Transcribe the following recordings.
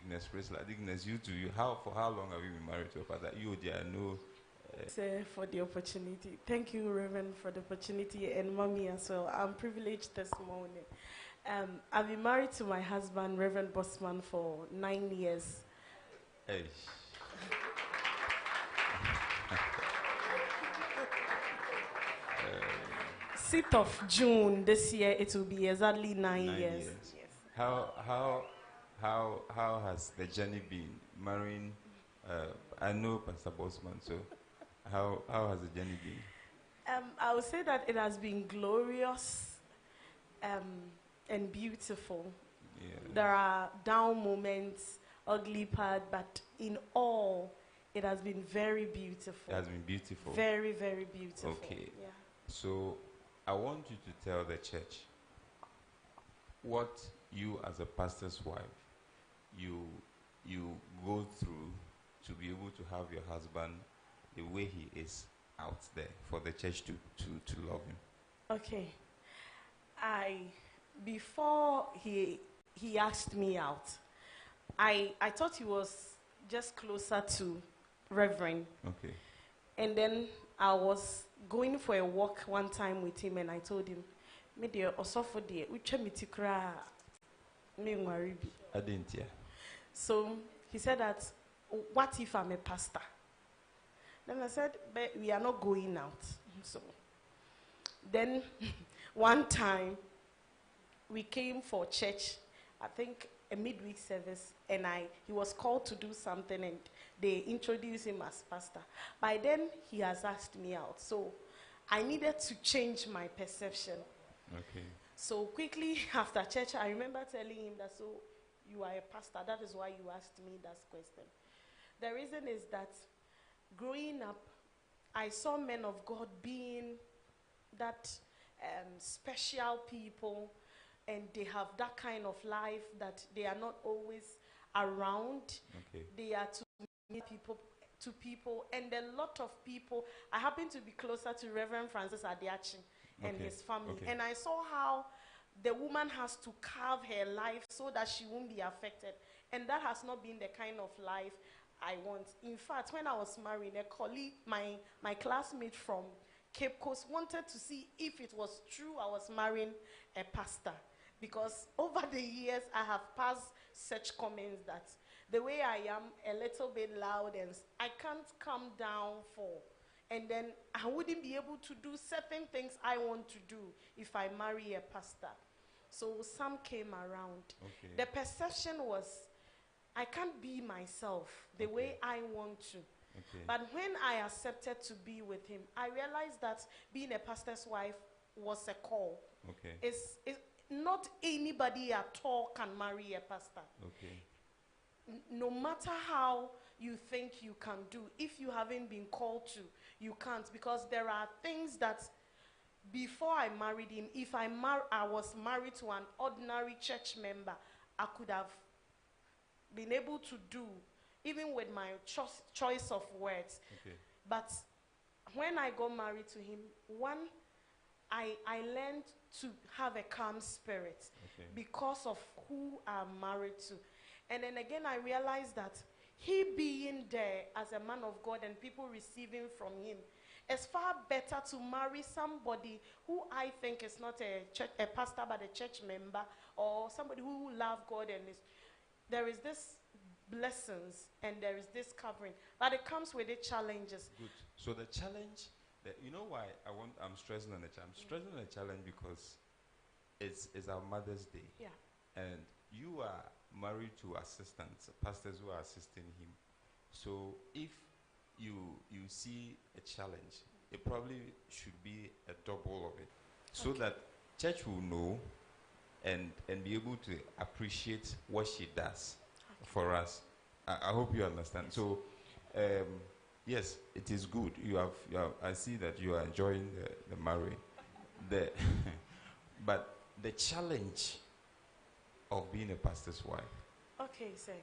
Digness. Praise like Digness, you too. For how long have you been married to your father? You, there, no. For the opportunity. Thank you, Reverend, for the opportunity, and Mommy as well. I'm privileged this morning. I've been married to my husband, Reverend Bossman, for 9 years. Hey. 6th of June this year, it will be exactly 9 years. Yes. How has the journey been marrying? I know Pastor Bossman, so how has the journey been? I would say that it has been glorious and beautiful. Yeah. There are down moments, ugly part, but in all, it has been very beautiful. It has been beautiful. Very, very beautiful. Okay. Yeah. So I want you to tell the church what you, as a pastor's wife, you go through to be able to have your husband the way he is out there, for the church to love him. Okay. Before he asked me out, I thought he was just closer to Reverend. Okay. And then I was going for a walk one time with him, and I told him, "Me dear, osofo dear, uche mi tikra me ngwari bi." I didn't hear. So he said that, "What if I'm a pastor?" Then I said, "But we are not going out." So then one time we came for church, I think a midweek service, and he was called to do something, and they introduced him as pastor. By then, he has asked me out. So I needed to change my perception. Okay. So quickly after church, I remember telling him that, "So you are a pastor, that is why you asked me that question." The reason is that growing up, I saw men of God being that special people, and they have that kind of life that they are not always around. Okay. They are to meet people, and a lot of people. I happen to be closer to Reverend Francis Adiachi and his family, and I saw how the woman has to carve her life so that she won't be affected, and that has not been the kind of life I want. In fact, when I was married, a colleague, my classmate from Cape Coast, wanted to see if it was true I was marrying a pastor, because over the years I have passed such comments that the way I am, a little bit loud, and I can't calm down and then I wouldn't be able to do certain things I want to do if I marry a pastor. So some came around. Okay. The perception was, I can't be myself the way I want to. Okay. But when I accepted to be with him, I realized that being a pastor's wife was a call. Okay. It's not anybody at all can marry a pastor. Okay. No matter how you think you can do, if you haven't been called to, you can't, because there are things that before I married him, if I was married to an ordinary church member, I could have been able to do, even with my choice of words. Okay. But when I got married to him, I learned to have a calm spirit because of who I'm married to. And then again, I realized that he being there as a man of God and people receiving from him, it's far better to marry somebody who I think is not a pastor but a church member, or somebody who loves God, and there is this blessings and there is this covering, but it comes with the challenges. Good. So the challenge, you know why I'm stressing on the challenge. I'm stressing on the challenge because it's our Mother's Day. Yeah. And you are married to assistants, pastors who are assisting him. So if you see a challenge, it probably should be a double of it, so that church will know and be able to appreciate what she does for us. I hope you understand. So yes, it is good. You have I see that you are enjoying the marriage. But the challenge of being a pastor's wife. Okay, sir.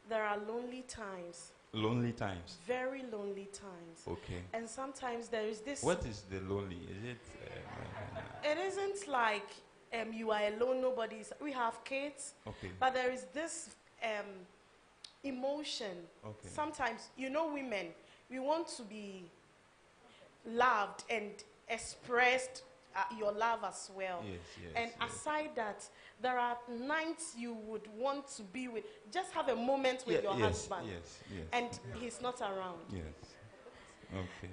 There are lonely times. Lonely times. Very lonely times. Okay. And sometimes there is this. What is the lonely? Is it? It isn't like you are alone. Nobody's. We have kids. Okay. But there is this emotion. Okay. Sometimes, women, we want to be loved and expressed your love as well. Yes, yes. And yes. aside that, there are nights you would want to be with, just have a moment with your husband. Yes, yes. And he's not around. Yes. Okay.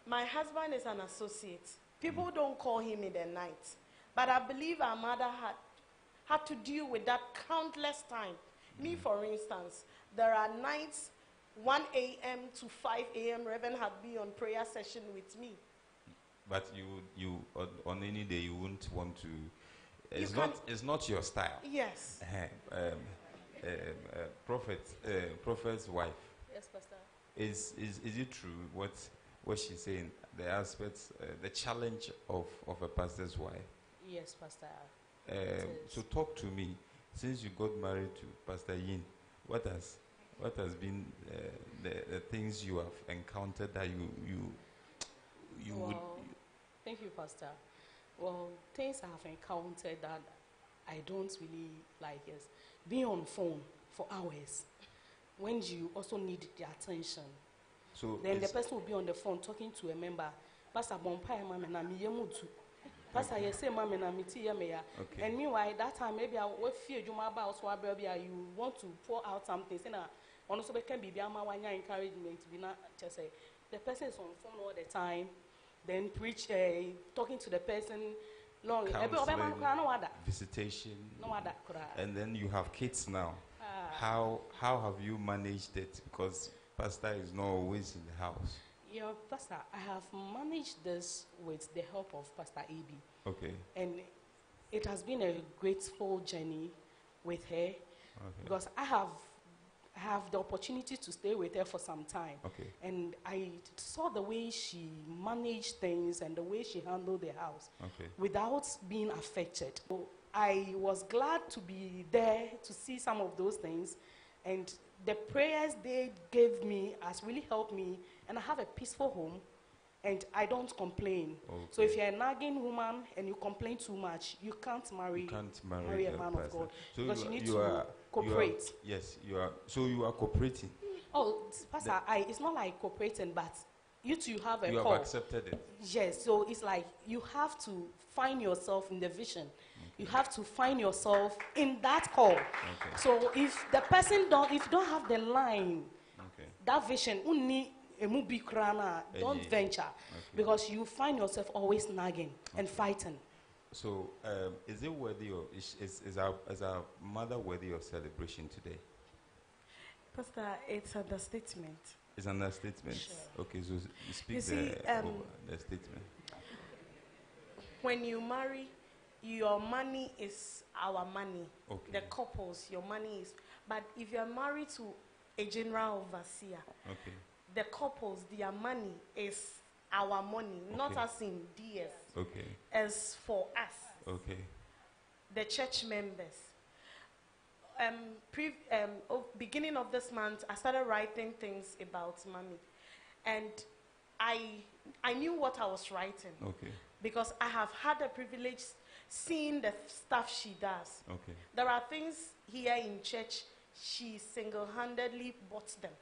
My husband is an associate. People don't call him in the night. But I believe our mother had to deal with that countless time. Me, for instance, there are nights 1 a.m. to 5 a.m. Reverend had been on prayer session with me. But you on any day you wouldn't want to. It's not your style. Yes. Prophet's wife. Yes, Pastor. Is it true what she's saying? The aspects, the challenge of a pastor's wife. Yes, Pastor. So talk to me. Since you got married to Pastor Yin, what has been the things you have encountered that you would? Thank you, Pastor. Well, things I have encountered that I don't really like is being on phone for hours when you also need the attention. So then the person will be on the phone talking to a member. Pastor Bompai mama na mi yemutu. Pastor you say mama na mi ti yemeya. And meanwhile that time maybe I will feel juma about so you want to pour out something. Say na ono so be can be ama wanya encouragement be na just say the person is on phone all the time. Then preach talking to the person long visitation. And then you have kids now. How have you managed it? Because Pastor is not always in the house. Yeah, Pastor, I have managed this with the help of Pastor A.B. Okay. And it has been a grateful journey with her because I have the opportunity to stay with her for some time. Okay. And I saw the way she managed things and the way she handled the house without being affected. So I was glad to be there to see some of those things, and the prayers they gave me has really helped me, and I have a peaceful home and I don't complain. So if you're a nagging woman and you complain too much, you can't marry a man of God. So because you need to cooperate. Yes, you are. So you are cooperating. Oh, Pastor, it's not like cooperating, but you two have a call. You have accepted it. Yes, so it's like you have to find yourself in the vision. You have to find yourself in that call. So if the person if you don't have the line, that vision, don't venture, because you find yourself always nagging and fighting. So is it worthy of, is our mother worthy of celebration today? Pastor, it's an understatement. It's an understatement. Sure. Okay, so speak the statement. When you marry, your money is our money. Okay. The couples, your money is. But if you are married to a general overseer, the couples, their money is our money, not as in DS. As for us, the church members. Beginning of this month, I started writing things about mommy, and I knew what I was writing. Because I have had the privilege seeing the stuff she does. There are things here in church, she single-handedly bought them.